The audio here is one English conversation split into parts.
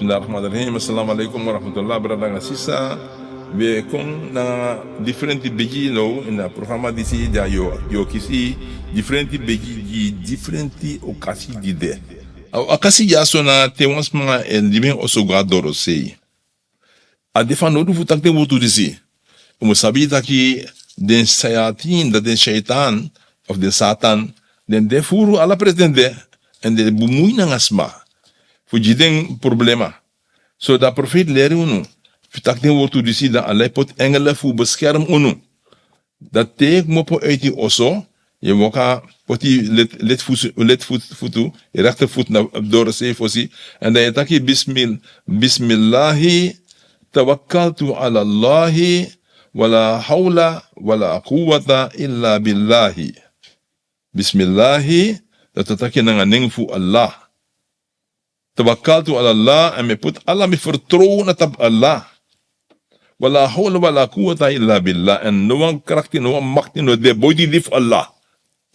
Bismillahirrahmanirrahim. Assalamualaikum warahmatullahi wabarakatuh. We kon na Difrenti Begi no in het programma die zie yo kisi Difrenti Begi di Difrenti Okasi di de. Okasi ya so na te wans mga living osoga Dorosei. A defan no du futak te wotu disi. Sabi taki den sayatin dat den shaitan of den satan den de furu ala pretende en de bumuy na ngasma. Fujideng problema. So da profeet leren unu. Fitak den wotu disi da alai pot engelen fu bescherm unu. Dat teek mopo uit die osso. Je moka poti let futu. Je rechtervoet naar Dorosei fosi. En dan je taki bismillahi tawakkaltu ala Allahi wala hawla wala quwwata illa billahi. Bismillahi dat taki nanganing fu Allah. Tawakkaltu ala Allah en me put Allah me vertrouwen op Allah. Wala hawla wala quwwata illa billah. En no one krakti, no one makti, no de boy dif Allah.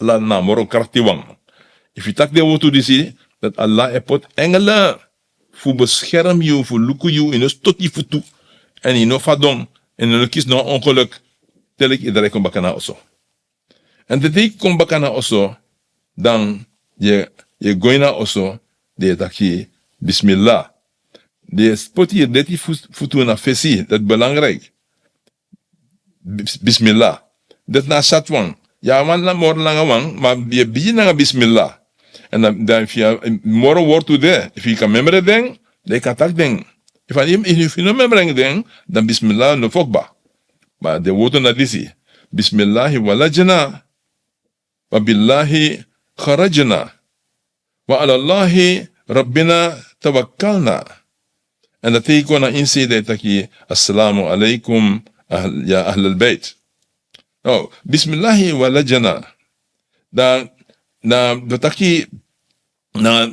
Allah na moro krakti wang. If you tak de wotu disi, dat Allah e put engelen fu bescherm you, fu luku you, in ons tot die futu. En in no fadong, en in no kis no ongeluk, tel ik Drai Kon Baka na osso. En de Drai Kon Baka na osso, dan je goina osso, de taki bismillah. De spot hier dat die futu na fesi, dat belangrijk. Bismillah. Dat na satwang. Ja, man la mor langa wang, maar je begin na bismillah. En dan if je more word to there, if je kan membre ding, dan kan tak ding. If je no membre ding, dan bismillah no fokba. Maar de woorden na disi. Bismillahi walajna, wa billahi kharajna. Wa ala Allahi rabbina tawakkalna. En dat ik kon inzien dat ik assalamu alaikum ya ahl al-bayt. Nou, bismillahi walajna. Dan dat ik na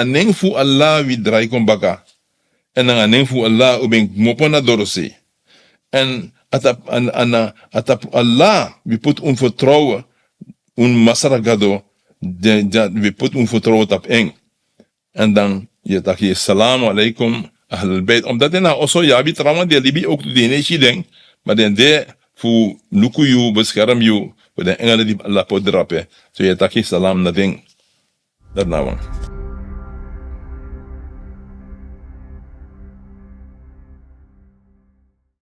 ning fu Allah wi Drai Kon Baka. En na ning fu Allah ubeng mopona Dorosei. En atap Allah we put vertrouwen masaragado. We put vertrouwen op eng. En dan je tak je salamu alaikum ahlul bayt. Omdat hij nou also ja, wie trauma die libi ook de neeshi ding. Maar dan de fu luku you, bescherm you. Voor de engelen die Allah pot drapen. So je tak je salam na ding. Dat nou.